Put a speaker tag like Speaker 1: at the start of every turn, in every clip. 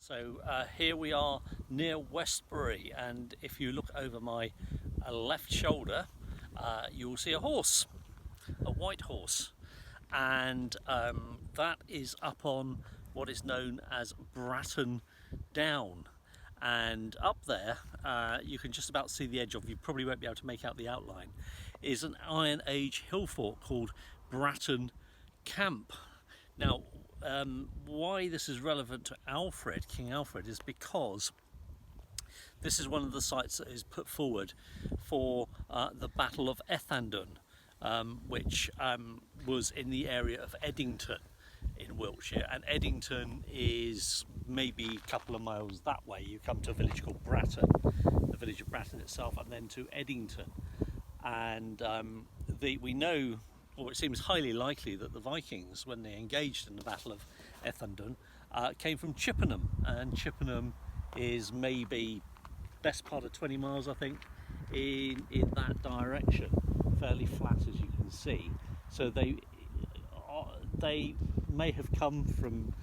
Speaker 1: So here we are near Westbury, and if you look over my left shoulder, you will see a horse, a white horse, and that is up on what is known as Bratton Down. And up there, you can just about see the edge of, you probably won't be able to make out the outline, is an Iron Age hill fort called Bratton Camp. Now, why this is relevant to Alfred, King Alfred, is because this is one of the sites that is put forward for the Battle of Ethandun, which was in the area of Eddington in Wiltshire. And Eddington is maybe a couple of miles that way. You come to a village called Bratton, the village of Bratton itself, and then to Eddington. And we know, or it seems highly likely, that the Vikings, when they engaged in the Battle of Ethandun, came from Chippenham, and Chippenham is maybe best part of 20 miles, I think, in that direction, fairly flat as you can see. So they may have come from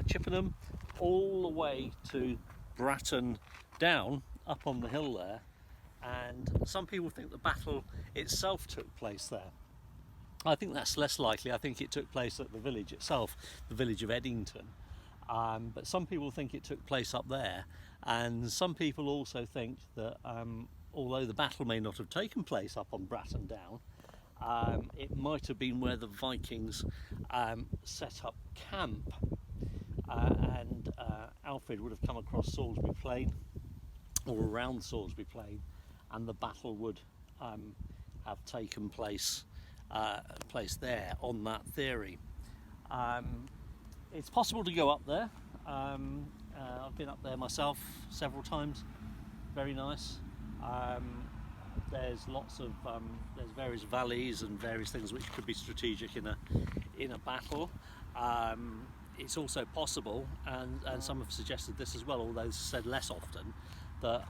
Speaker 1: Chippenham all the way to Bratton Down, up on the hill there, and some people think the battle itself took place there. I think that's less likely. I think it took place at the village itself, the village of Eddington. But some people think it took place up there, and some people also think that although the battle may not have taken place up on Bratton Down, it might have been where the Vikings set up camp, and Alfred would have come across Salisbury Plain, or around Salisbury Plain, and the battle would have taken place there on that theory. It's possible to go up there. I've been up there myself several times. Very nice. There's lots of there's various valleys and various things which could be strategic in a battle. It's also possible, and some have suggested this as well, although said less often, that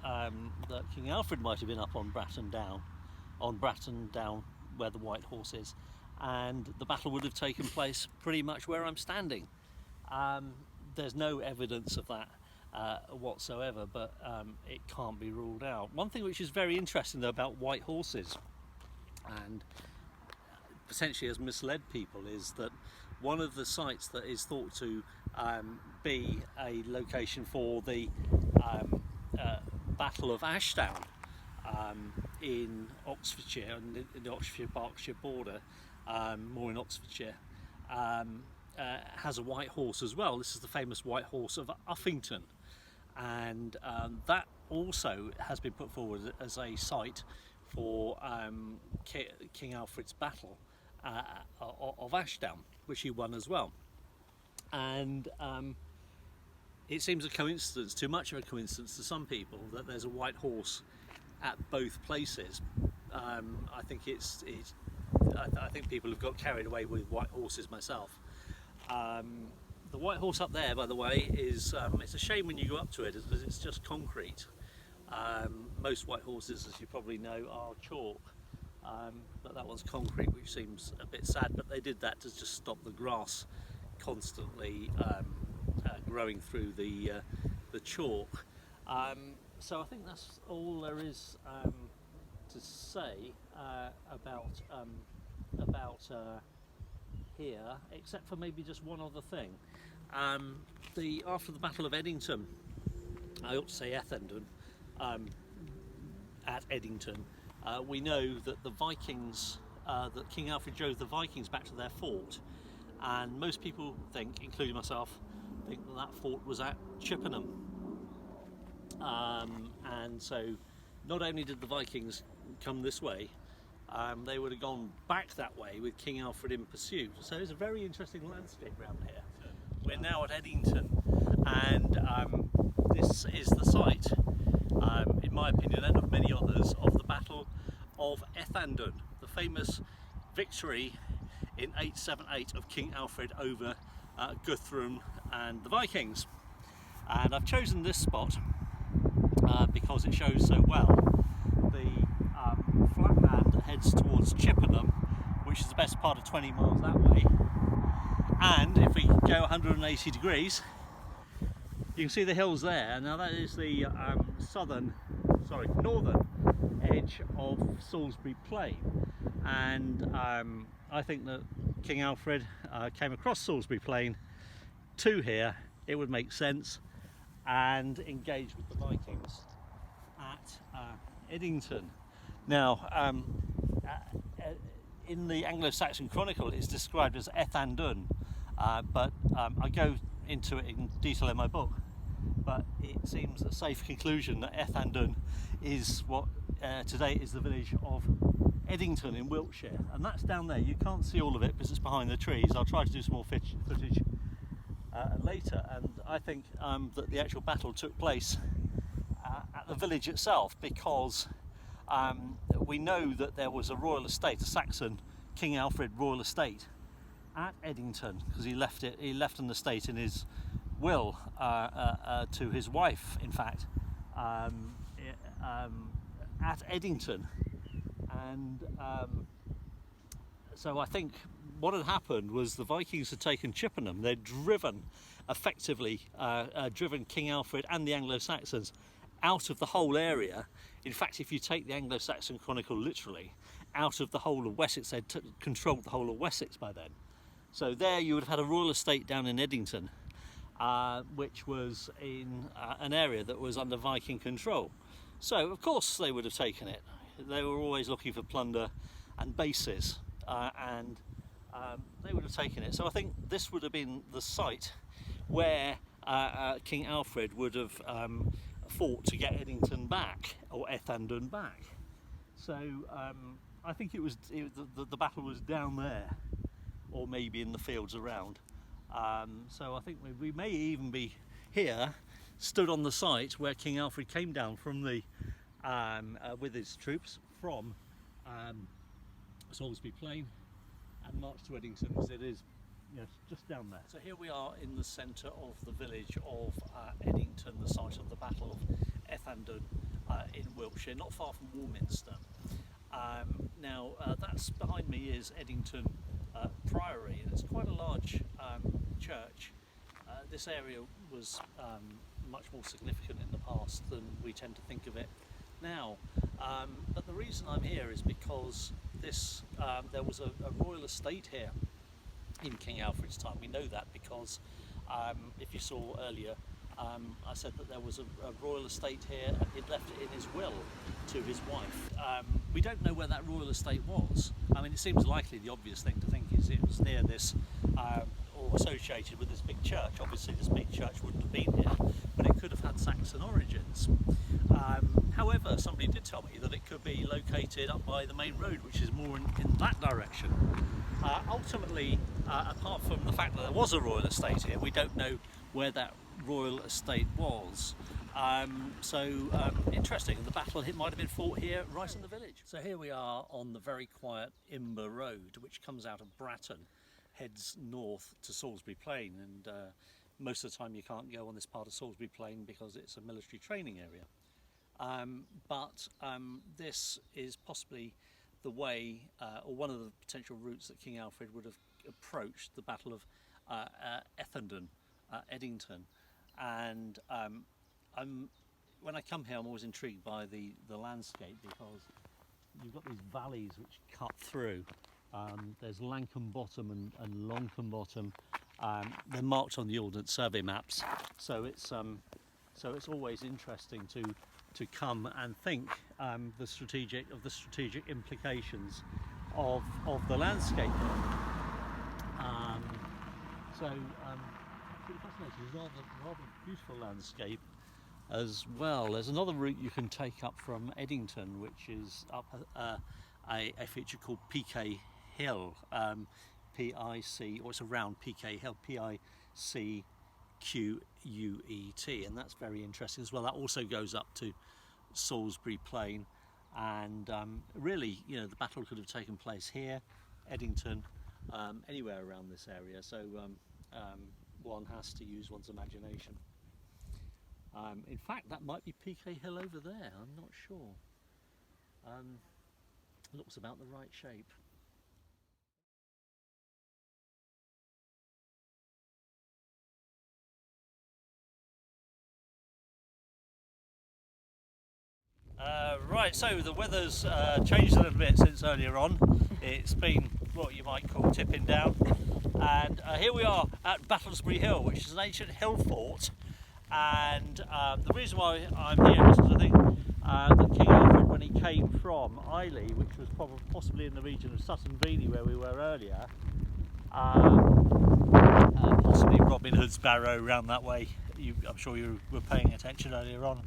Speaker 1: King Alfred might have been up on Bratton Down, where the White Horse is, and the battle would have taken place pretty much where I'm standing. There's no evidence of that whatsoever, but it can't be ruled out. One thing which is very interesting though about white horses, and potentially has misled people, is that one of the sites that is thought to be a location for the Battle of Ashdown in Oxfordshire, and in the Oxfordshire-Berkshire border, more in Oxfordshire, has a white horse as well. This is the famous White Horse of Uffington, and that also has been put forward as a site for King Alfred's battle of Ashdown, which he won as well. And it seems a coincidence, too much of a coincidence to some people, that there's a white horse at both places. I think I think people have got carried away with white horses myself. The White Horse up there, by the way, is it's a shame when you go up to it, because it's just concrete. Most white horses, as you probably know, are chalk, but that one's concrete, which seems a bit sad, but they did that to just stop the grass constantly growing through the chalk. So I think that's all there is to say about here, except for maybe just one other thing. After the Battle of Eddington, I ought to say Ethandun, at Eddington, we know that the Vikings, that King Alfred drove the Vikings back to their fort, and most people think, including myself, think that fort was at Chippenham. And so not only did the Vikings come this way, they would have gone back that way with King Alfred in pursuit. So it's a very interesting landscape around here. We're now at Eddington, and this is the site, in my opinion and of many others, of the Battle of Ethandun, the famous victory in 878 of King Alfred over Guthrum and the Vikings. And I've chosen this spot because it shows so well the flat land that heads towards Chippenham, which is the best part of 20 miles that way, and if we go 180 degrees You can see the hills there. Now that is the northern edge of Salisbury Plain, and I think that King Alfred came across Salisbury Plain to here. It would make sense, and engaged with the Vikings at Edington. Now, in the Anglo-Saxon Chronicle, it's described as Ethandun, but I go into it in detail in my book. But it seems a safe conclusion that Ethandun is what today is the village of Edington in Wiltshire, and that's down there. You can't see all of it because it's behind the trees. I'll try to do some more footage later, and I think that the actual battle took place at the village itself, because we know that there was a royal estate, a Saxon King Alfred royal estate at Edington, because he left an estate in his will to his wife, in fact, at Edington. And so I think what had happened was the Vikings had taken Chippenham. They'd driven King Alfred and the Anglo-Saxons out of the whole area. In fact, if you take the Anglo-Saxon Chronicle literally, out of the whole of Wessex, they'd controlled the whole of Wessex by then. So there you would have had a royal estate down in Edington, which was in an area that was under Viking control. So of course they would have taken it. They were always looking for plunder and bases, and they would have taken it. So I think this would have been the site where King Alfred would have fought to get Edington back, or Ethandun back. So I think the battle was down there, or maybe in the fields around. So I think we may even be here, stood on the site where King Alfred came down from the with his troops from Salisbury Plain and marched to Edington, as it is, yes, just down there. So here we are in the centre of the village of Edington, the site of the Battle of Ethandun in Wiltshire, not far from Warminster. Now that's behind me is Edington Priory, and it's quite a large church. This area was much more significant in the past than we tend to think of it now. But the reason I'm here is because there was a royal estate here in King Alfred's time. We know that because if you saw earlier, I said that there was a royal estate here, and he'd left it in his will to his wife. We don't know where that royal estate was. I mean, it seems likely the obvious thing to think is it was near this, or associated with this big church. Obviously this big church wouldn't have been here, but it could have had Saxon origins. However, somebody did tell me that it could be located up by the main road, which is more in that direction. Ultimately, apart from the fact that there was a royal estate here, we don't know where that royal estate was. Interesting, the battle might have been fought here right in the village. So here we are on the very quiet Imber Road, which comes out of Bratton, heads north to Salisbury Plain, and most of the time you can't go on this part of Salisbury Plain because it's a military training area. But this is possibly the way, or one of the potential routes that King Alfred would have approached the Battle of Ethandun, Edington. And when I come here, I'm always intrigued by the landscape, because you've got these valleys which cut through. There's Lankham Bottom and Lonkham Bottom. They're marked on the Ordnance Survey maps, so it's always interesting to come and think the strategic implications of the landscape. Pretty fascinating. Rather beautiful landscape as well. There's another route you can take up from Edington, which is up a feature called PK Hill, P-I-C, or it's around PK Hill, P-I-C-Q-U-E-T, and that's very interesting as well. That also goes up to Salisbury Plain, and really, you know, the battle could have taken place here, Edington, anywhere around this area. So one has to use one's imagination. In fact, that might be PK Hill over there, I'm not sure. Looks about the right shape. Right, so the weather's changed a little bit since earlier on. It's been what you might call tipping down, and here we are at Battlesbury Hill, which is an ancient hill fort. And the reason why I'm here is because I think that King Alfred, when he came from Ely, which was possibly in the region of Sutton Veny where we were earlier, possibly Robin Hood's Barrow around that way. I'm sure you were paying attention earlier on.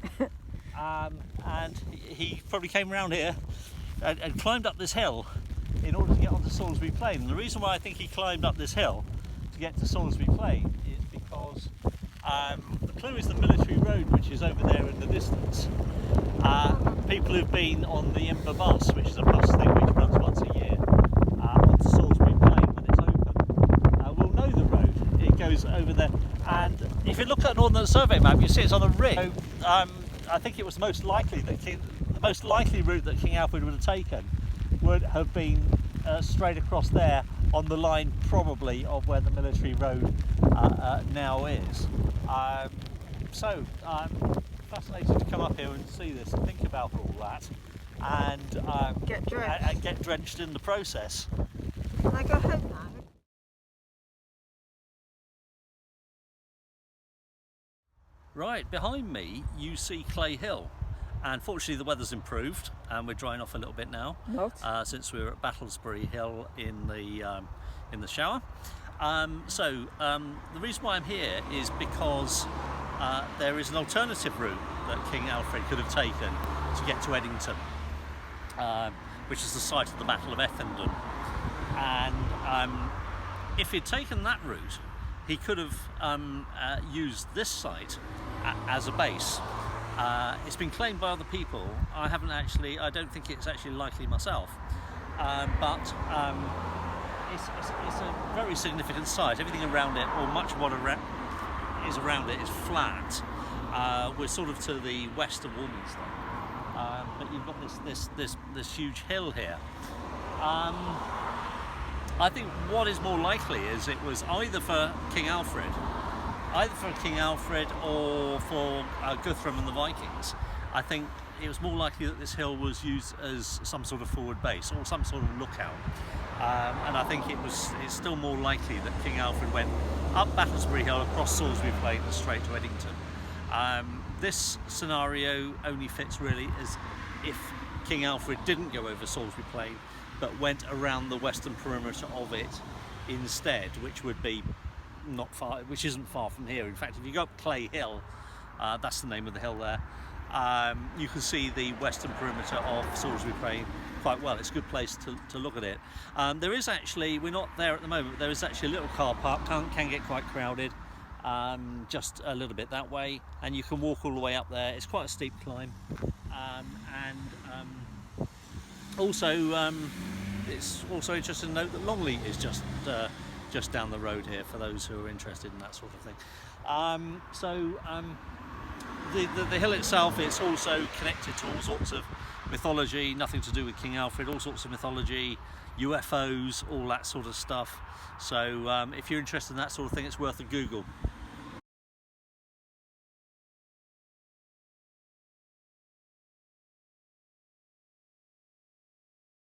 Speaker 1: And he probably came around here and climbed up this hill in order to get onto Salisbury Plain. And the reason why I think he climbed up this hill to get to Salisbury Plain is because the clue is the military road, which is over there in the distance. People who've been on the Imber bus, which is a bus thing which runs once a year, onto Salisbury Plain when it's open, will know the road. It goes over there. And if you look at an Ordnance Survey map, you see it's on a ring. So, I think it was the most likely route that King Alfred would have taken would have been straight across there on the line, probably, of where the military road now is. So I'm fascinated to come up here and see this and think about all that, and get drenched in the process.
Speaker 2: Can I go home now?
Speaker 1: Right, behind me you see Clay Hill, and fortunately the weather's improved and we're drying off a little bit now. Since we were at Battlesbury Hill in the shower. The reason why I'm here is because there is an alternative route that King Alfred could have taken to get to Eddington, which is the site of the Battle of Ethandun. And if he'd taken that route, he could have used this site as a base. It's been claimed by other people. I don't think it's actually likely myself, but it's a very significant site. Everything around it, or much of what is around it, is flat. We're sort of to the west of Warminster, but you've got this huge hill here. I think what is more likely is it was either for King Alfred or for Guthrum and the Vikings. I think it was more likely that this hill was used as some sort of forward base or some sort of lookout. And I think it's still more likely that King Alfred went up Battlesbury Hill, across Salisbury Plain and straight to Eddington. This scenario only fits really as if King Alfred didn't go over Salisbury Plain but went around the western perimeter of it instead, which would be which isn't far from here. In fact, if you go up Clay Hill, that's the name of the hill there, you can see the western perimeter of Salisbury Plain quite well. It's a good place to look at it. There is actually, we're not there at the moment, but there is actually a little car park, can get quite crowded, just a little bit that way, and you can walk all the way up there. It's quite a steep climb, it's also interesting to note that Longley is just down the road here for those who are interested in that sort of thing. The hill itself is also connected to all sorts of mythology, nothing to do with King Alfred, all sorts of mythology, UFOs, all that sort of stuff. So if you're interested in that sort of thing, it's worth a Google.